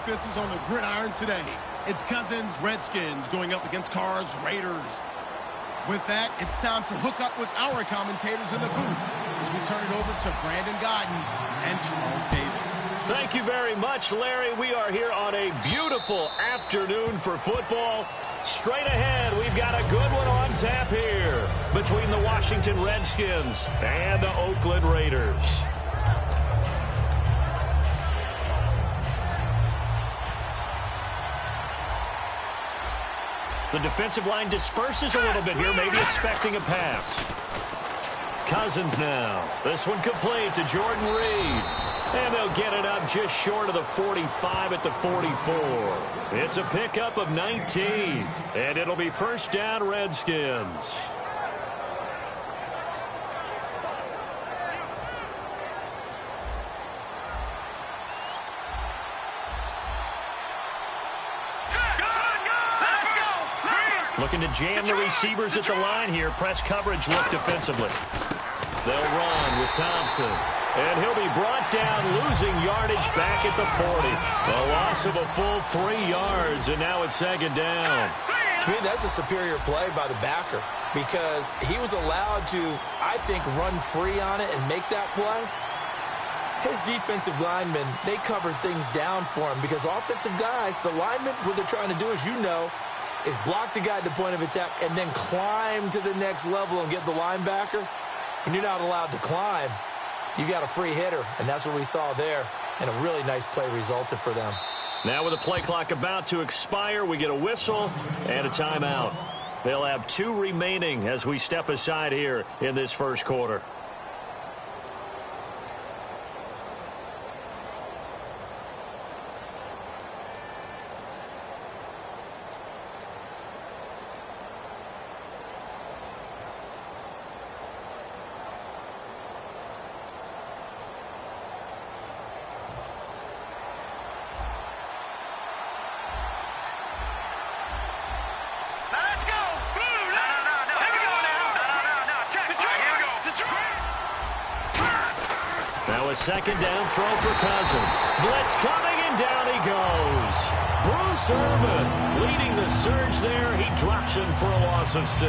defenses on the gridiron today. It's Cousins, Redskins going up against Carr's Raiders. With that, it's time to hook up with our commentators in the booth as we turn it over to Brandon Godden and Charles Davis. Thank you very much, Larry. We are here on a beautiful afternoon for football. Straight ahead, we've got a good one on tap here between the Washington Redskins and the Oakland Raiders. The defensive line disperses a little bit here, maybe expecting a pass. Cousins now. This one complete to Jordan Reed. And they'll get it up just short of the 45 at the 44. It's a pickup of 19. And it'll be first down, Redskins. Looking to jam the receivers at the line here. Press coverage look defensively. They'll run with Thompson. And he'll be brought down, losing yardage back at the 40. A loss of a full 3 yards, and now it's second down. To me, that's a superior play by the backer because he was allowed to, I think, run free on it and make that play. His defensive linemen, they covered things down for him because offensive guys, the linemen, what they're trying to do, as you know, is block the guy at the point of attack and then climb to the next level and get the linebacker. When you're not allowed to climb, you got a free hitter, and that's what we saw there, and a really nice play resulted for them. Now with the play clock about to expire, we get a whistle and a timeout. They'll have 2 remaining as we step aside here in this first quarter. Now a second down throw for Cousins. Blitz coming, and down he goes. Bruce Irvin leading the surge there. He drops in for a loss of 6.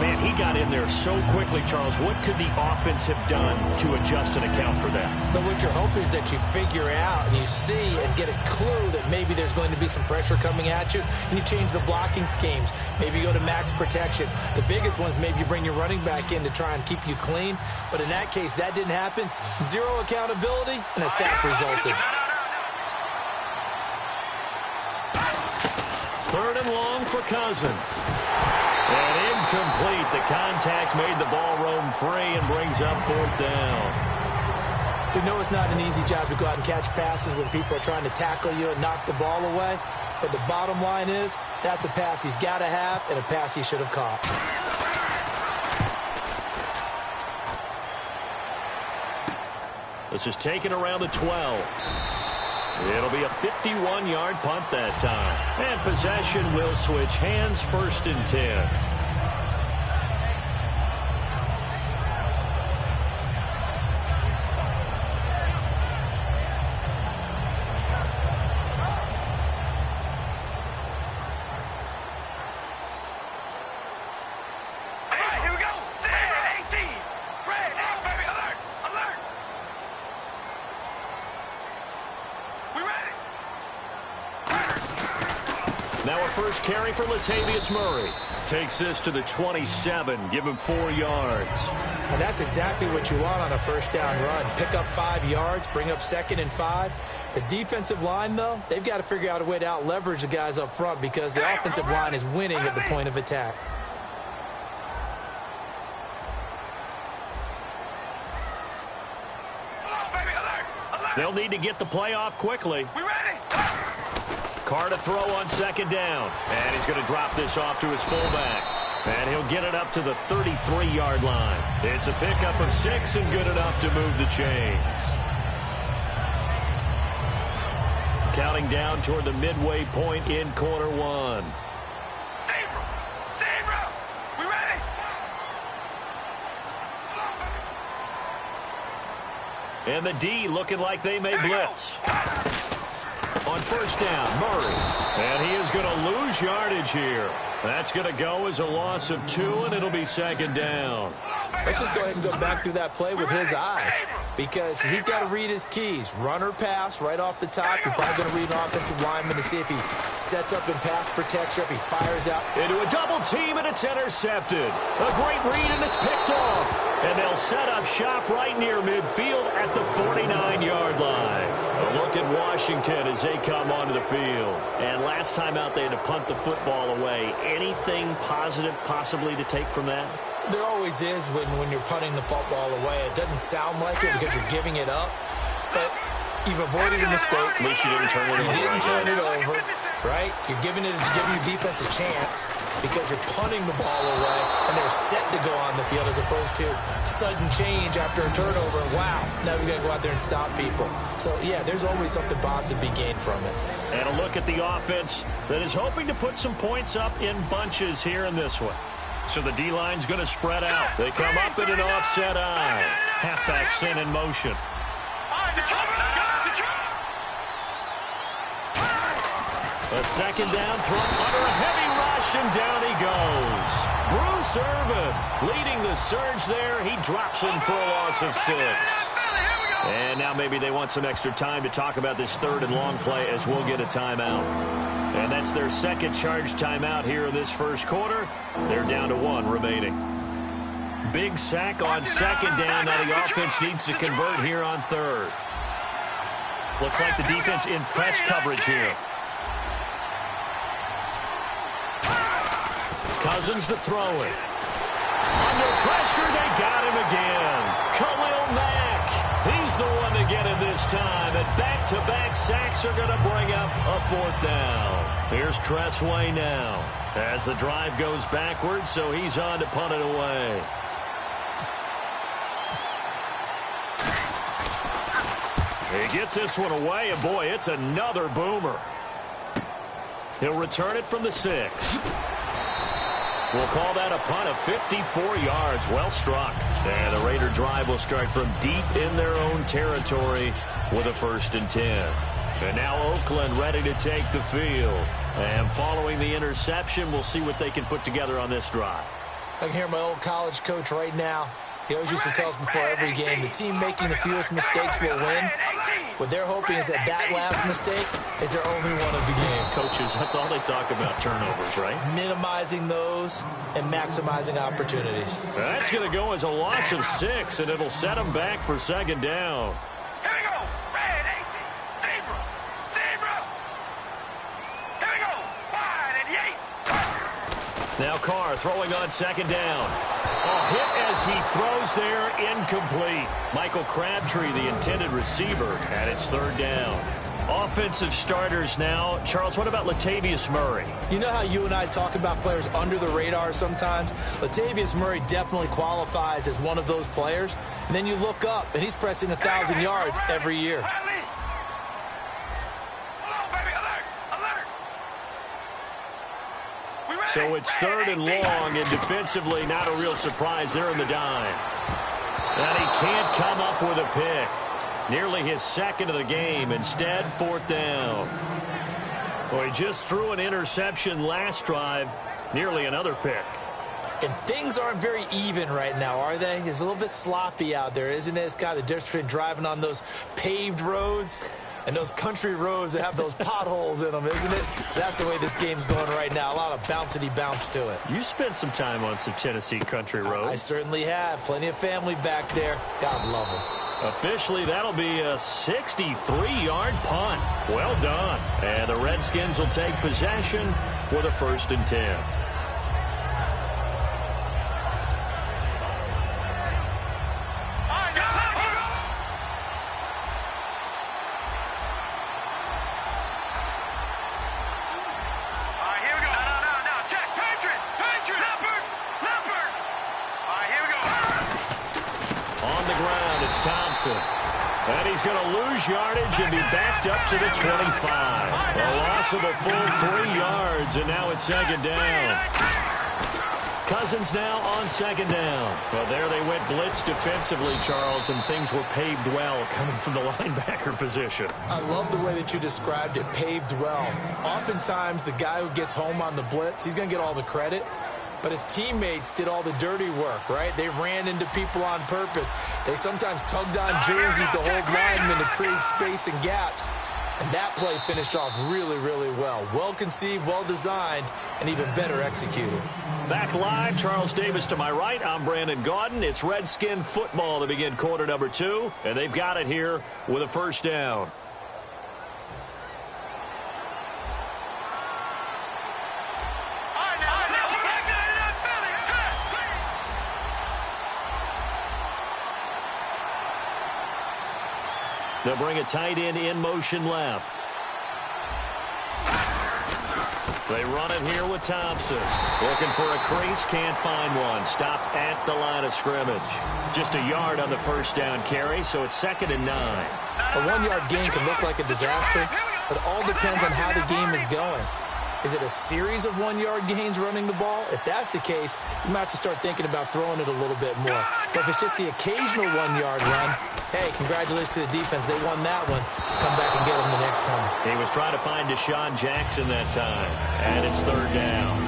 Man, he got in there so quickly, Charles. What could the offense have done to adjust and account for that? But what you're hoping is that you figure out and you see and get a clue that maybe there's going to be some pressure coming at you, and you change the blocking schemes. Maybe you go to max protection. The biggest one is maybe you bring your running back in to try and keep you clean. But in that case, that didn't happen. 0 accountability, and a sack resulted. 3rd and long for Cousins. And incomplete. The contact made the ball roam free and brings up 4th down. You know it's not an easy job to go out and catch passes when people are trying to tackle you and knock the ball away. But the bottom line is that's a pass he's got to have and a pass he should have caught. This is taken around the 12. It'll be a 51-yard punt that time. And possession will switch hands, 1st and 10. Now a first carry for Latavius Murray. Takes this to the 27. Give him 4 yards. And that's exactly what you want on a first down run. Pick up 5 yards, bring up 2nd and 5. The defensive line, though, they've got to figure out a way to out-leverage the guys up front because the offensive line is winning at the point of attack. They'll need to get the play off quickly. We ready? Carr to throw on 2nd down. And he's going to drop this off to his fullback. And he'll get it up to the 33-yard line. It's a pickup of 6 and good enough to move the chains. Counting down toward the midway point in quarter 1. We ready? And the D looking like they may blitz. On first down. Murray. And he is going to lose yardage here. That's going to go as a loss of 2, and it'll be second down. Let's just go ahead and go back through that play with his eyes, because he's got to read his keys. Run or pass right off the top. You're probably going to read an offensive lineman to see if he sets up in pass protection, if he fires out. Into a double team, and it's intercepted. A great read, and it's picked off. And they'll set up shop right near midfield at the 49-yard line. A look at Washington as they come onto the field. And last time out, they had to punt the football away. Anything positive possibly to take from that? There always is when you're punting the football away. It doesn't sound like it because you're giving it up, but you've avoided a mistake. At least you didn't turn it over. You didn't turn it over, right? You're giving your defense a chance because you're punting the ball away, and they're set to go on the field as opposed to sudden change after a turnover. Wow, now we've got to go out there and stop people. So, yeah, there's always something positive to be gained from it. And a look at the offense that is hoping to put some points up in bunches here in this one. So the D-line's going to spread out. They come up in an offset eye. Halfback sent in motion. A second down throw under a heavy rush, and down he goes. Bruce Irvin leading the surge there. He drops in for a loss of 6. And now maybe they want some extra time to talk about this third and long play as we'll get a timeout. And that's their second charge timeout here in this first quarter. They're down to 1 remaining. Big sack on second down. Now the offense needs to convert here on third. Looks like the defense in press coverage here. Cousins to throw it. Under pressure, they got him again. Khalil Mack. He's the one to get it this time. And back-to-back sacks are going to bring up a 4th down. Here's Tressway now as the drive goes backwards, so he's on to punt it away. He gets this one away, and boy, it's another boomer. He'll return it from the 6. We'll call that a punt of 54 yards. Well struck. And the Raider drive will start from deep in their own territory with a 1st and 10. And now Oakland ready to take the field. And following the interception, we'll see what they can put together on this drive. I can hear my old college coach right now. He always used to tell us before every game, the team making the fewest mistakes will win. What they're hoping is that last mistake is their only one of the game. Coaches, that's all they talk about, turnovers, right? Minimizing those and maximizing opportunities. That's going to go as a loss of 6, and it'll set them back for second down. Here we go. Red 18. Zebra. Zebra. Here we go. Wide and yay. Now Carr throwing on second down. A hit as he throws there, incomplete. Michael Crabtree, the intended receiver, and it's 3rd down. Offensive starters now. Charles, what about Latavius Murray? You know how you and I talk about players under the radar sometimes? Latavius Murray definitely qualifies as one of those players. And then you look up, and he's pressing 1,000 yards every year. So it's 3rd and long, and defensively not a real surprise. They're in the dime. And he can't come up with a pick. Nearly his 2nd of the game. Instead, 4th down. Well, he just threw an interception last drive. Nearly another pick. And things aren't very even right now, are they? It's a little bit sloppy out there, isn't it? It's kind of the difference between driving on those paved roads and those country roads that have those potholes in them, isn't it? That's the way this game's going right now. A lot of bouncy bounce to it. You spent some time on some Tennessee country roads. I certainly have. Plenty of family back there. God love them. Officially, that'll be a 63-yard punt. Well done. And the Redskins will take possession with a 1st and 10. And he's going to lose yardage and be backed up to the 25. A loss of a full 3 yards, and now it's 2nd down. Cousins now on second down. Well, there they went blitz defensively, Charles, and things were paved well coming from the linebacker position. I love the way that you described it, paved well. Oftentimes, the guy who gets home on the blitz, he's going to get all the credit. But his teammates did all the dirty work, right? They ran into people on purpose. They sometimes tugged on jerseys to hold linemen to create space and gaps. And that play finished off really, really well. Well conceived, well designed, and even better executed. Back live, Charles Davis to my right. I'm Brandon Gaudin. It's Redskin football to begin quarter number 2. And they've got it here with a first down. They'll bring a tight end in motion left. They run it here with Thompson. Looking for a crease, can't find one. Stopped at the line of scrimmage. Just a yard on the first down carry, so it's 2nd and 9. A 1-yard gain can look like a disaster, but it all depends on how the game is going. Is it a series of 1-yard gains running the ball? If that's the case, you might have to start thinking about throwing it a little bit more. But if it's just the occasional 1-yard run, hey, congratulations to the defense. They won that one. Come back and get them the next time. He was trying to find Deshaun Jackson that time, and it's 3rd down.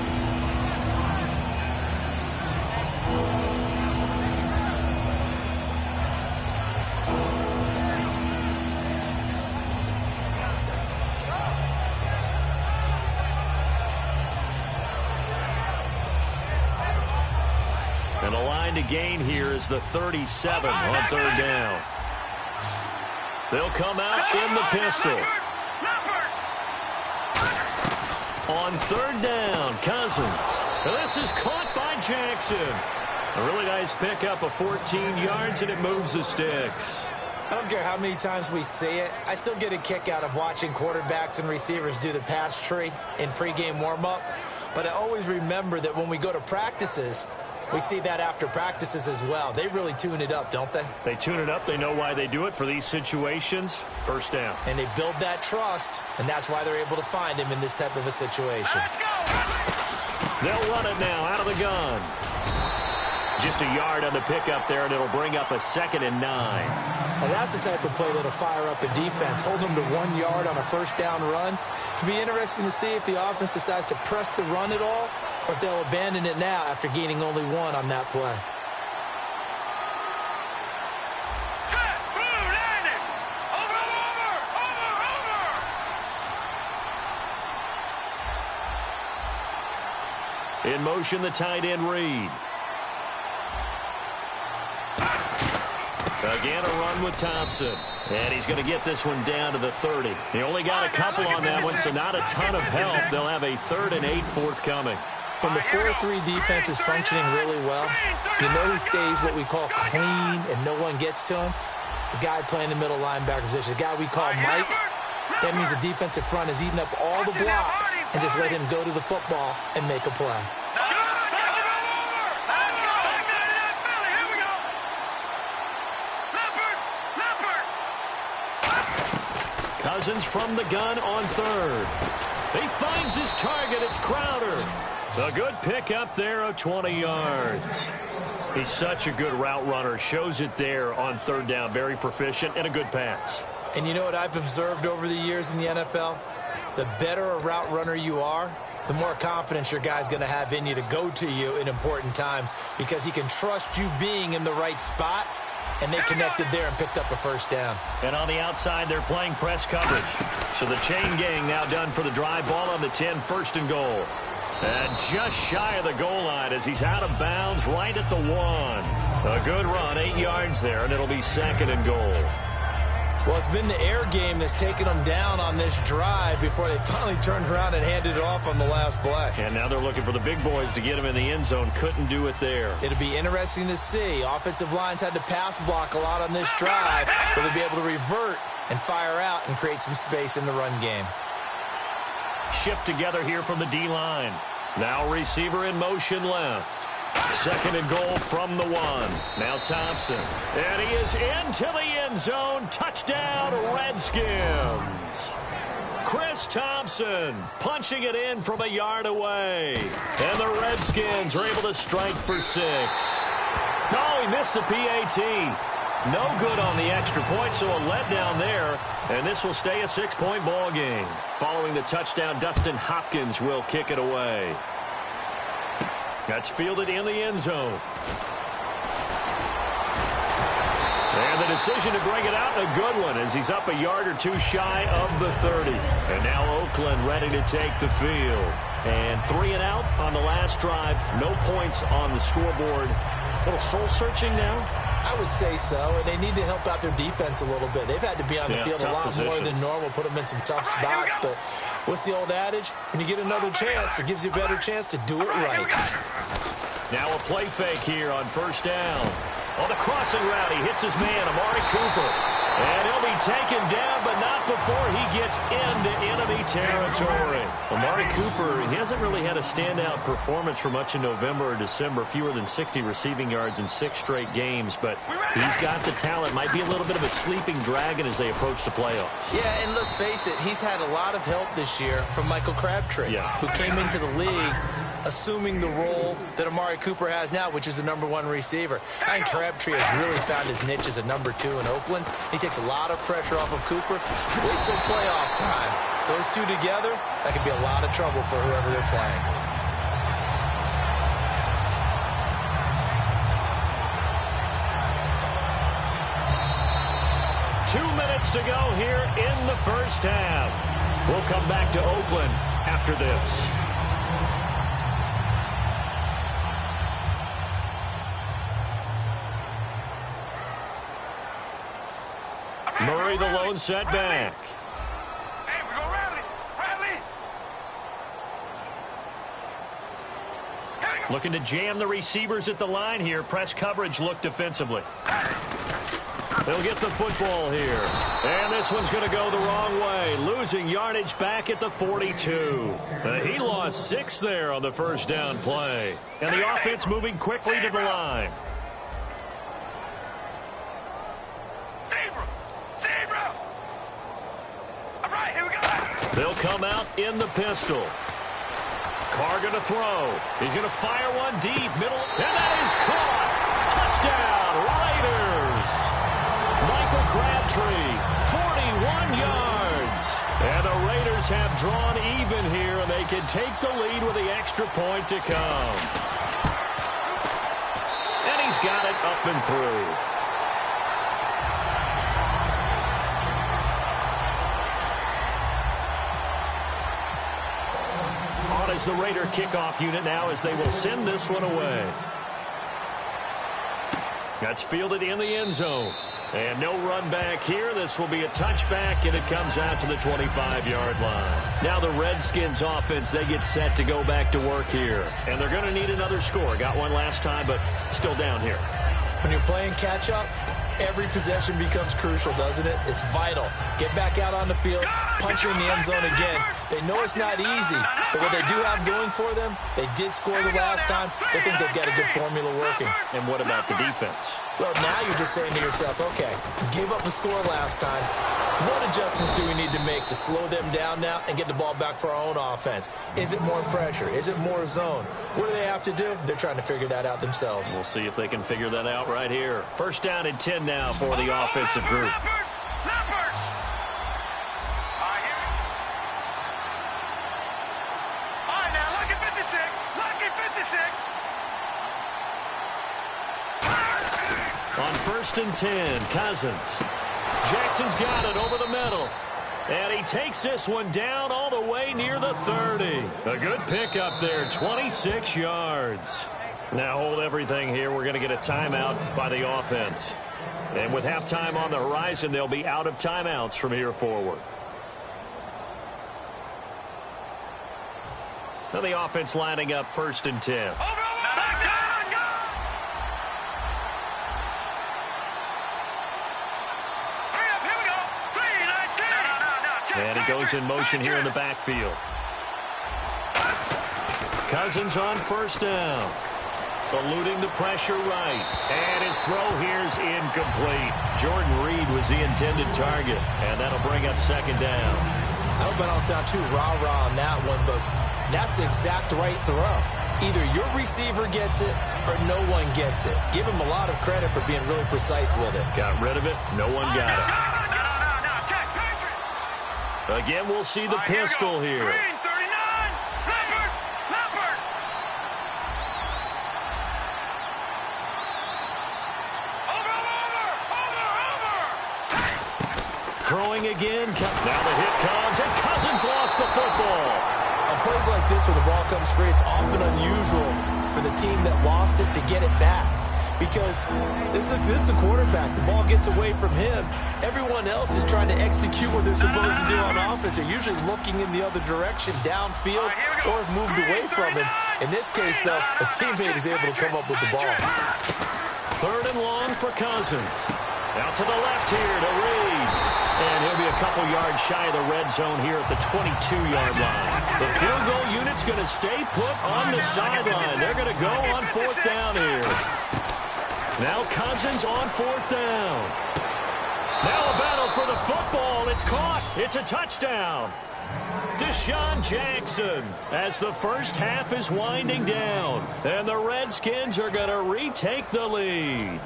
And a line to gain here is the 37 on 3rd down. They'll come out in the pistol. On 3rd down, Cousins. Now this is caught by Jackson. A really nice pickup of 14 yards, and it moves the sticks. I don't care how many times we see it. I still get a kick out of watching quarterbacks and receivers do the pass tree in pregame warm-up. But I always remember that when we go to practices, we see that after practices as well. They really tune it up, don't they? They tune it up. They know why they do it for these situations. First down. And they build that trust, and that's why they're able to find him in this type of a situation. They'll run it now out of the gun. Just a yard on the pickup there, and it'll bring up a 2nd and 9. Now that's the type of play that'll fire up the defense. Hold them to 1 yard on a first down run. It'll be interesting to see if the offense decides to press the run at all, or if they'll abandon it now after gaining only 1 on that play. In motion, the tight end Reed. Again, a run with Thompson. And he's going to get this one down to the 30. He only got a couple on that one, so not a ton of help. They'll have a 3rd and 8 forthcoming. When the 4-3 defense is functioning really well, you know who stays what we call clean and no one gets to him? The guy playing the middle linebacker position, the guy we call Mike. That means the defensive front is eating up all the blocks and just let him go to the football and make a play. Cousins from the gun on 3rd. He finds his target. It's Crowder. A good pickup there of 20 yards. He's such a good route runner. Shows it there on 3rd down. Very proficient and a good pass. And you know what I've observed over the years in the NFL? The better a route runner you are, the more confidence your guy's going to have in you to go to you in important times because he can trust you being in the right spot, and they connected there and picked up a first down. And on the outside, they're playing press coverage. So the chain gang now done for the drive. Ball on the 10, 1st and goal. And just shy of the goal line as he's out of bounds right at the 1. A good run, 8 yards there, and it'll be 2nd and goal. Well, it's been the air game that's taken them down on this drive before they finally turned around and handed it off on the last play. And now they're looking for the big boys to get him in the end zone. Couldn't do it there. It'll be interesting to see. Offensive lines had to pass block a lot on this drive. Will they be able to revert and fire out and create some space in the run game? Shift together here from the D-line. Now receiver in motion left. 2nd and goal from the 1. Now Thompson. And he is into the end zone. Touchdown, Redskins. Chris Thompson punching it in from a yard away. And the Redskins are able to strike for 6. No, he missed the PAT. No good on the extra point, so a letdown there. And this will stay a 6-point ball game. Following the touchdown, Dustin Hopkins will kick it away. That's fielded in the end zone. And the decision to bring it out, a good one, as he's up a yard or two shy of the 30. And now Oakland ready to take the field. And 3 and out on the last drive. No points on the scoreboard. A little soul-searching now? I would say so, and they need to help out their defense a little bit. They've had to be on the field a lot more than normal, put them in some tough spots. But what's the old adage? When you get another chance, it gives you a better chance to do it right. Now a play fake here on first down. On the crossing route, he hits his man, Amari Cooper. And he'll be taken down, but not before he gets into enemy territory. Amari Cooper, he hasn't really had a standout performance for much in November or December. Fewer than 60 receiving yards in 6 straight games. But he's got the talent. Might be a little bit of a sleeping dragon as they approach the playoffs. Yeah, and let's face it, he's had a lot of help this year from Michael Crabtree, who came into the league assuming the role that Amari Cooper has now, which is the #1 receiver. I think Crabtree has really found his niche as a #2 in Oakland. He takes a lot of pressure off of Cooper. Wait till playoff time. Those two together, that could be a lot of trouble for whoever they're playing. Two minutes to go here in the first half. We'll come back to Oakland after this. Murray, the lone setback. Hey, we go rally. Looking to jam the receivers at the line here. Press coverage look defensively. They'll get the football here. And this one's going to go the wrong way. Losing yardage back at the 42. He lost 6 there on the first down play. And the offense moving quickly to the line. They'll come out in the pistol. Carr going to throw. He's going to fire one deep, middle, and that is caught. Touchdown, Raiders. Michael Crabtree, 41 yards. And the Raiders have drawn even here, and they can take the lead with the extra point to come. And he's got it up and through. As the Raider kickoff unit now, as they will send this one away. That's fielded in the end zone. And no run back here. This will be a touchback, and it comes out to the 25-yard line. Now the Redskins offense, they get set to go back to work here. And they're going to need another score. Got one last time, but still down here. When you're playing catch-up, every possession becomes crucial, doesn't it? It's vital. Get back out on the field, punch her in the end zone again. They know it's not easy, but what they do have going for them, they did score the last time. They think they've got a good formula working. And what about the defense? Well, now you're just saying to yourself, okay, gave up a score last time. What adjustments do we need to make to slow them down now and get the ball back for our own offense? Is it more pressure? Is it more zone? What do they have to do? They're trying to figure that out themselves. We'll see if they can figure that out right here. First down and 10 now for the offensive group. On first and 10, Cousins. Jackson's got it over the middle. And he takes this one down all the way near the 30. A good pickup there, 26 yards. Now hold everything here. We're going to get a timeout by the offense. And with halftime on the horizon, they'll be out of timeouts from here forward. Now the offense lining up first and 10. And he goes in motion here in the backfield. Cousins on first down. Eluding the pressure right. And his throw here's incomplete. Jordan Reed was the intended target. And that'll bring up second down. I hope I don't sound too rah-rah on that one, but that's the exact right throw. Either your receiver gets it or no one gets it. Give him a lot of credit for being really precise with it. Got rid of it. No one got it. No, check, Patriot. Again, we'll see the pistol here. Green, 39, Leopard. Over. Throwing again. Now the hit comes, and Cousins lost the football. On plays like this where the ball comes free, it's often unusual for the team that lost it to get it back. Because this is the quarterback. The ball gets away from him. Everyone else is trying to execute what they're supposed to do on offense. They're usually looking in the other direction, downfield, or have moved away from him. In this case, though, a teammate is able to come up with the ball. 3rd and long for Cousins. Out to the left here to Reed. And he'll be a couple yards shy of the red zone here at the 22-yard line. The field goal unit's going to stay put on the sideline. They're going to go on 4th down here. Now Cousins on 4th down. Now a battle for the football. It's caught. It's a touchdown. Deshaun Jackson as the first half is winding down. And the Redskins are going to retake the lead.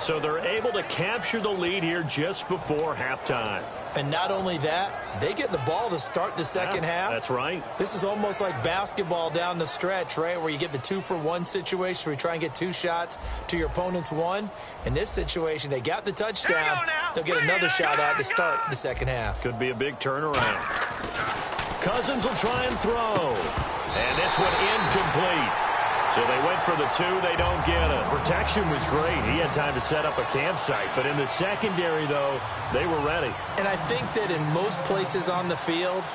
So they're able to capture the lead here just before halftime. And not only that, they get the ball to start the second half. That's right. This is almost like basketball down the stretch, right, where you get the 2-for-1 situation where you try and get 2 shots to your opponent's 1. In this situation, they got the touchdown. They'll get another shot at to start the second half. Could be a big turnaround. Cousins will try and throw. And this one incomplete. So they went for the 2. They don't get it. Protection was great. He had time to set up a campsite. But in the secondary, though, they were ready. And I think that in most places on the field,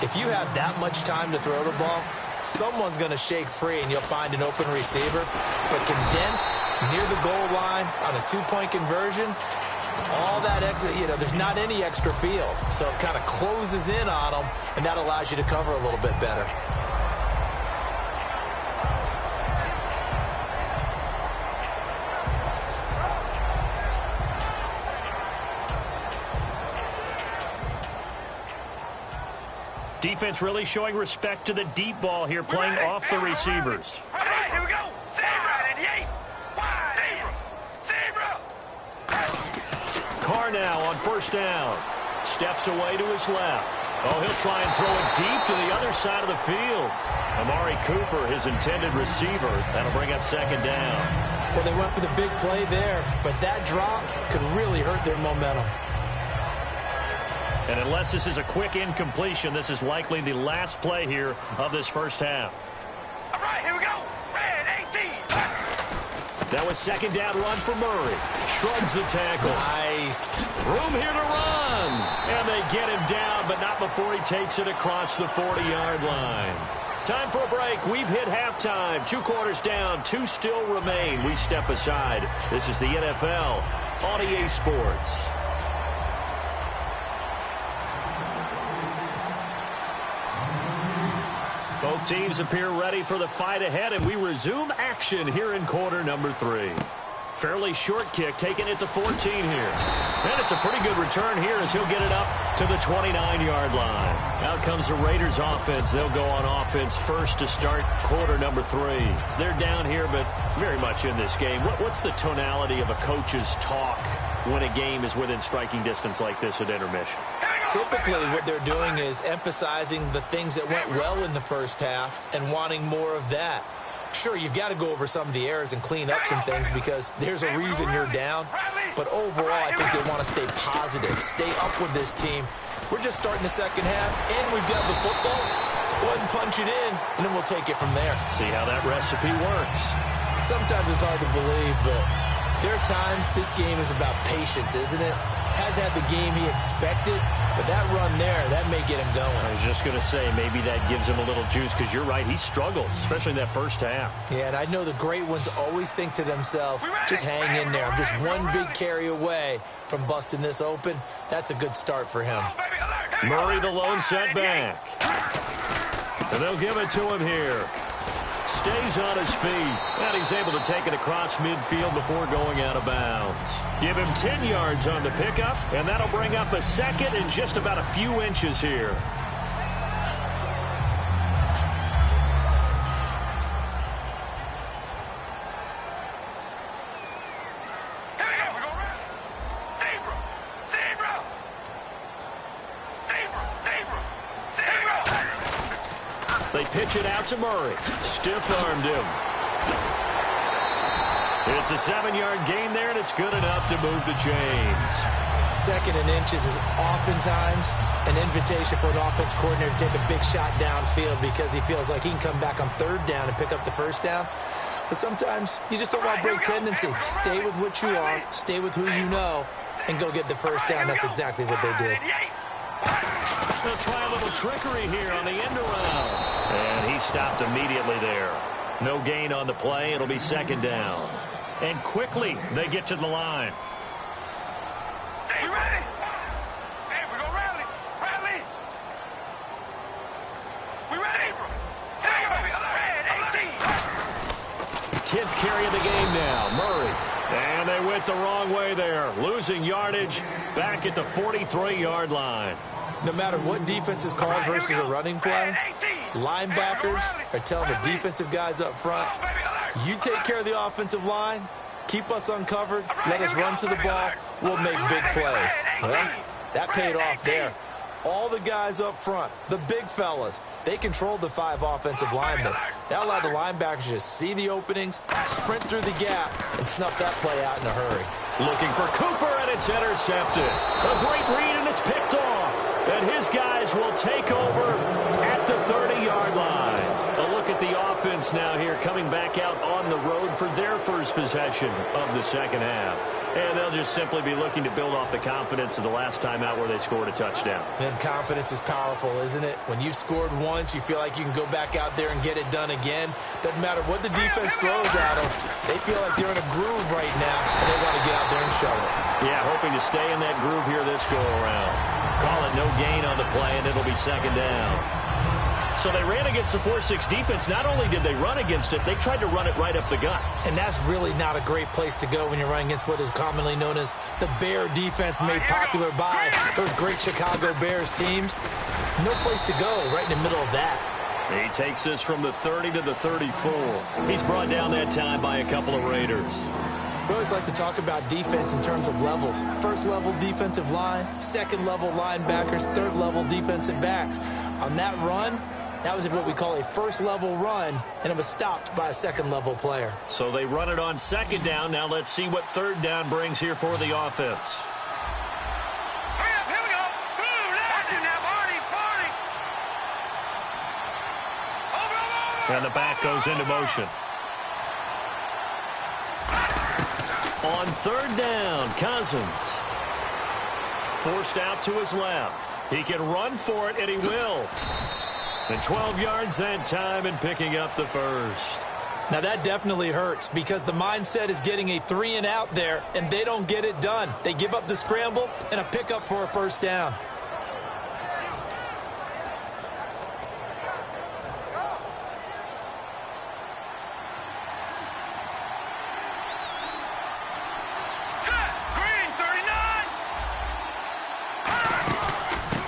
if you have that much time to throw the ball, someone's going to shake free and you'll find an open receiver. But condensed near the goal line on a 2-point conversion, all that extra, there's not any extra field. So it kind of closes in on them, and that allows you to cover a little bit better. Defense really showing respect to the deep ball here, playing off the receivers. All right, here we go. Zebra in the 8. Wide. Zebra. Carr now on 1st down. Steps away to his left. Oh, he'll try and throw it deep to the other side of the field. Amari Cooper, his intended receiver. That'll bring up 2nd down. Well, they went for the big play there, but that drop could really hurt their momentum. And unless this is a quick incompletion, this is likely the last play here of this first half. All right, here we go. Red 18. That was 2nd down run for Murray. Shrugs the tackle. Nice. Room here to run. And they get him down, but not before he takes it across the 40-yard line. Time for a break. We've hit halftime. 2 quarters down. 2 still remain. We step aside. This is the NFL on EA Sports. Both teams appear ready for the fight ahead, and we resume action here in quarter number 3. Fairly short kick, taken at the 14 here. And it's a pretty good return here as he'll get it up to the 29-yard line. Out comes the Raiders offense. They'll go on offense first to start quarter number 3. They're down here, but very much in this game. What's the tonality of a coach's talk when a game is within striking distance like this at intermission? Typically, what they're doing is emphasizing the things that went well in the first half and wanting more of that. Sure, you've got to go over some of the errors and clean up some things because there's a reason you're down. But overall, I think they want to stay positive, stay up with this team. We're just starting the second half, and we've got the football. Let's go ahead and punch it in, and then we'll take it from there. See how that recipe works. Sometimes it's hard to believe, but there are times this game is about patience, isn't it? Has had the game he expected, but that run there, that may get him going. I was just going to say, maybe that gives him a little juice because you're right, he struggled, especially in that first half. Yeah, and I know the great ones always think to themselves, just hang in there. I'm just one big carry away from busting this open. That's a good start for him. Murray, the lone setback. And they'll give it to him here. Stays on his feet, and he's able to take it across midfield before going out of bounds. Give him 10 yards on the pickup, and that'll bring up a 2nd and just about a few inches here. They pitch it out to Murray. Stiff-armed him. It's a 7-yard gain there, and it's good enough to move the chains. 2nd and inches is oftentimes an invitation for an offense coordinator to take a big shot downfield because he feels like he can come back on 3rd down and pick up the 1st down. But sometimes you just don't want to break tendency. Stay with what you are, stay with who you know, and go get the 1st down. That's exactly what they did. They'll try a little trickery here on the end around. And he stopped immediately there. No gain on the play. It'll be 2nd down. And quickly, they get to the line. We ready? Hey, we're gonna rally. Rally. We ready? Red 18. 10th carry of the game now. Murray. And they went the wrong way there. Losing yardage back at the 43-yard line. No matter what defense is called versus a running play, linebackers are telling the defensive guys up front, you take care of the offensive line, keep us uncovered, let us run to the ball, we'll make big plays. Well, that paid off there. All the guys up front, the big fellas, they controlled the 5 offensive linemen. That allowed the linebackers to see the openings, sprint through the gap, and snuff that play out in a hurry. Looking for Cooper, and it's intercepted. A great read, and it's picked off. And his guys will take over at the 30-yard line. A look at the offense now here, coming back out on the road for their first possession of the 2nd half. And they'll just simply be looking to build off the confidence of the last time out where they scored a touchdown. And confidence is powerful, isn't it? When you've scored once, you feel like you can go back out there and get it done again. Doesn't matter what the defense throws at them. They feel like they're in a groove right now, and they want to get out there and show it. Yeah, hoping to stay in that groove here this go-around. Call it no gain on the play, and it'll be 2nd down. So they ran against the 4-6 defense. Not only did they run against it, they tried to run it right up the gut. And that's really not a great place to go when you're running against what is commonly known as the Bear defense, made popular by those great Chicago Bears teams. No place to go right in the middle of that. He takes this from the 30 to the 34. He's brought down that time by a couple of Raiders. We always like to talk about defense in terms of levels. 1st level defensive line, 2nd level linebackers, 3rd level defensive backs. On that run, that was what we call a 1st level run, and it was stopped by a 2nd level player. So they run it on 2nd down. Now let's see what 3rd down brings here for the offense. Hurry up, here we go. Watch it now, Barney. Over. And the back goes into motion. On 3rd down, Cousins. Forced out to his left. He can run for it, and he will. And 12 yards that time and picking up the 1st. Now that definitely hurts because the mindset is getting a 3-and-out there, and they don't get it done. They give up the scramble and a pickup for a 1st down.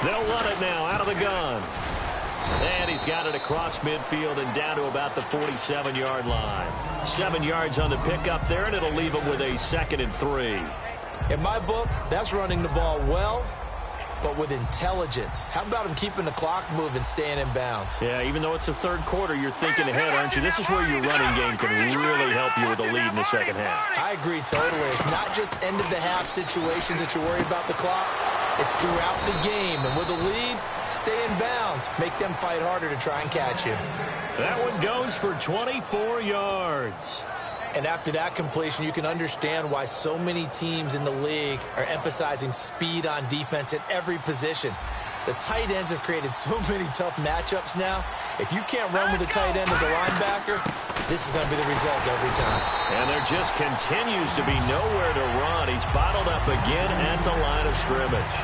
They'll run it now out of the gun. And he's got it across midfield and down to about the 47-yard line. 7 yards on the pickup there, and it'll leave him with a 2nd and 3. In my book, that's running the ball well, but with intelligence. How about him keeping the clock moving, staying in bounds? Yeah, even though it's the 3rd quarter, you're thinking ahead, aren't you? This is where your running game can really help you with a lead in the 2nd half. I agree totally. It's not just end-of-the-half situations that you worry about the clock. It's throughout the game. And with a lead, stay in bounds. Make them fight harder to try and catch you. That one goes for 24 yards. And after that completion, you can understand why so many teams in the league are emphasizing speed on defense at every position. The tight ends have created so many tough matchups now. If you can't run with a tight end as a linebacker, this is going to be the result every time. And there just continues to be nowhere to run. He's bottled up again at the line of scrimmage.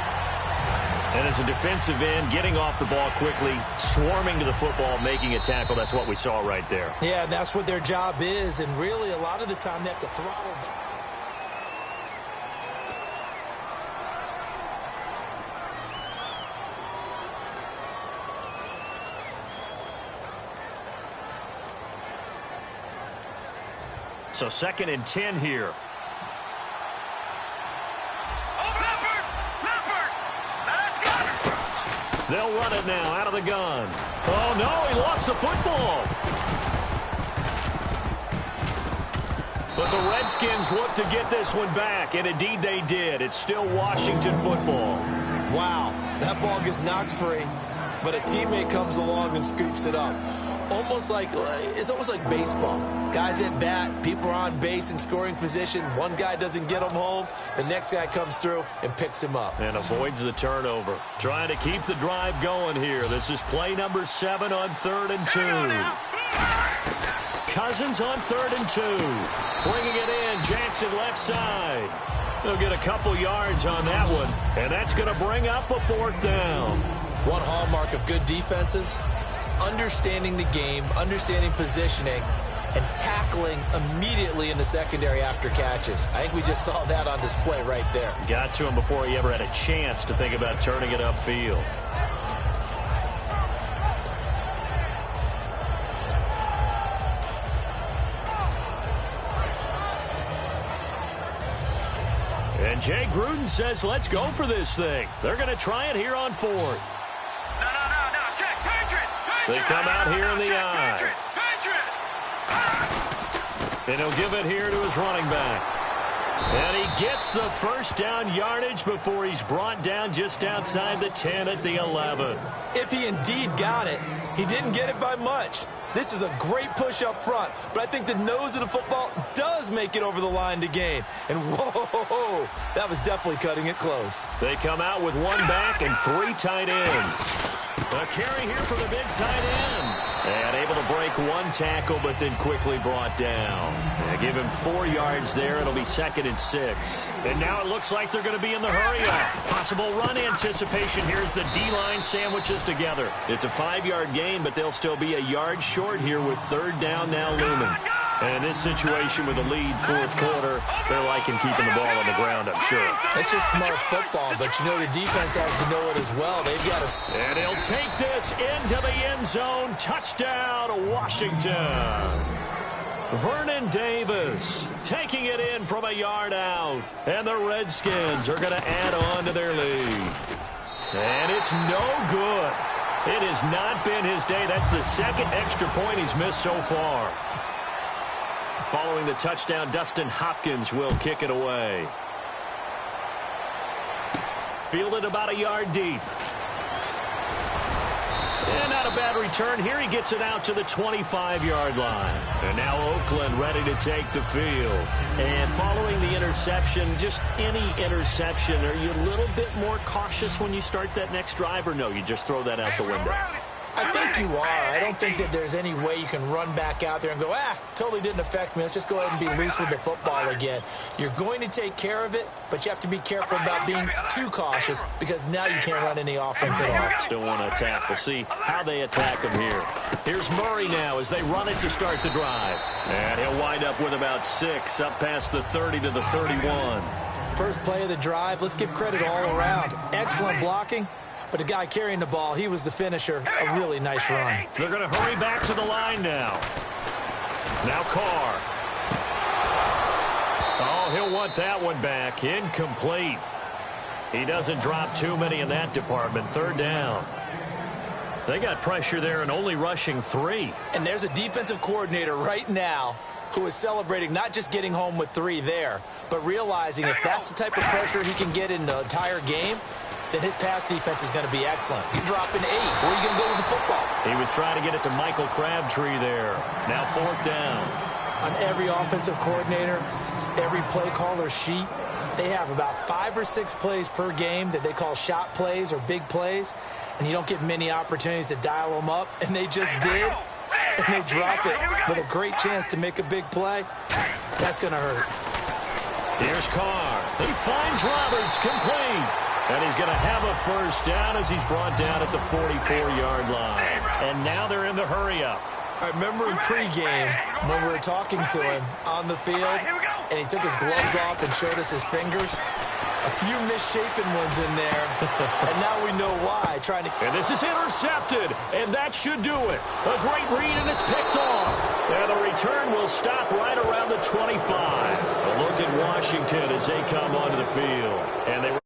And as a defensive end, getting off the ball quickly, swarming to the football, making a tackle, that's what we saw right there. Yeah, and that's what their job is. And really, a lot of the time, they have to throttle back. So 2nd and 10 here. They'll run it now out of the gun. Oh, no, he lost the football. But the Redskins look to get this one back, and indeed they did. It's still Washington football. Wow, that ball gets knocked free, but a teammate comes along and scoops it up. It's almost like baseball. Guys at bat, people are on base in scoring position. One guy doesn't get him home. The next guy comes through and picks him up. And avoids the turnover. Trying to keep the drive going here. This is play number 7 on 3rd and 2. Cousins on 3rd and 2. Bringing it in. Jackson left side. He'll get a couple yards on that one. And that's going to bring up a 4th down. One hallmark of good defenses is understanding the game, understanding positioning, and tackling immediately in the secondary after catches. I think we just saw that on display right there. Got to him before he ever had a chance to think about turning it upfield. And Jay Gruden says, let's go for this thing. They're going to try it here on 4th. No. Check. Patriot. They come out here in the eye. Patriot. And he'll give it here to his running back. And he gets the first down yardage before he's brought down just outside the 10 at the 11. If he indeed got it, he didn't get it by much. This is a great push up front, but I think the nose of the football does make it over the line to gain. And whoa, that was definitely cutting it close. They come out with 1 back and 3 tight ends. A carry here for the big tight end. And able to break 1 tackle, but then quickly brought down. And give him 4 yards there. It'll be 2nd and 6. And now it looks like they're going to be in the hurry-up. Possible run anticipation here as the D-line sandwiches together. It's a 5-yard gain, but they'll still be a yard short here with 3rd down now looming. And in this situation with a lead 4th quarter, they're liking keeping the ball on the ground, I'm sure. It's just smart football, but you know the defense has to know it as well. They've got to... And he'll take this into the end zone. Touchdown, Washington. Vernon Davis taking it in from a yard out. And the Redskins are going to add on to their lead. And it's no good. It has not been his day. That's the 2nd extra point he's missed so far. Following the touchdown, Dustin Hopkins will kick it away. Fielded about a yard deep. And not a bad return here. He gets it out to the 25-yard line. And now Oakland ready to take the field. And following the interception, just any interception, are you a little bit more cautious when you start that next drive, or no, you just throw that out the window? I think you are. I don't think that there's any way you can run back out there and go, totally didn't affect me. Let's just go ahead and be loose with the football again. You're going to take care of it, but you have to be careful about being too cautious because now you can't run any offense at all. Still want to attack. We'll see how they attack him here. Here's Murray now as they run it to start the drive. And he'll wind up with about 6 up past the 30 to the 31. First play of the drive, let's give credit all around. Excellent blocking. But the guy carrying the ball, he was the finisher. A really nice run. They're going to hurry back to the line now. Now Carr. Oh, he'll want that one back. Incomplete. He doesn't drop too many in that department. 3rd down. They got pressure there and only rushing 3. And there's a defensive coordinator right now who is celebrating not just getting home with 3 there, but realizing if that's the type of pressure he can get in the entire game, then his pass defense is going to be excellent. You're dropping 8. Where are you going to go with the football? He was trying to get it to Michael Crabtree there. Now 4th down. On every offensive coordinator, every play caller sheet, they have about 5 or 6 plays per game that they call shot plays or big plays, and you don't get many opportunities to dial them up, and they just did, and they drop it with a great chance to make a big play. That's going to hurt. Here's Carr. He finds Roberts complete. And he's going to have a first down as he's brought down at the 44-yard line. And now they're in the hurry-up. I remember in pregame when we were talking to him on the field, and he took his gloves off and showed us his fingers. A few misshapen ones in there, and now we know why. And this is intercepted, and that should do it. A great read, and it's picked off. And the return will stop right around the 25. A look at Washington as they come onto the field. And they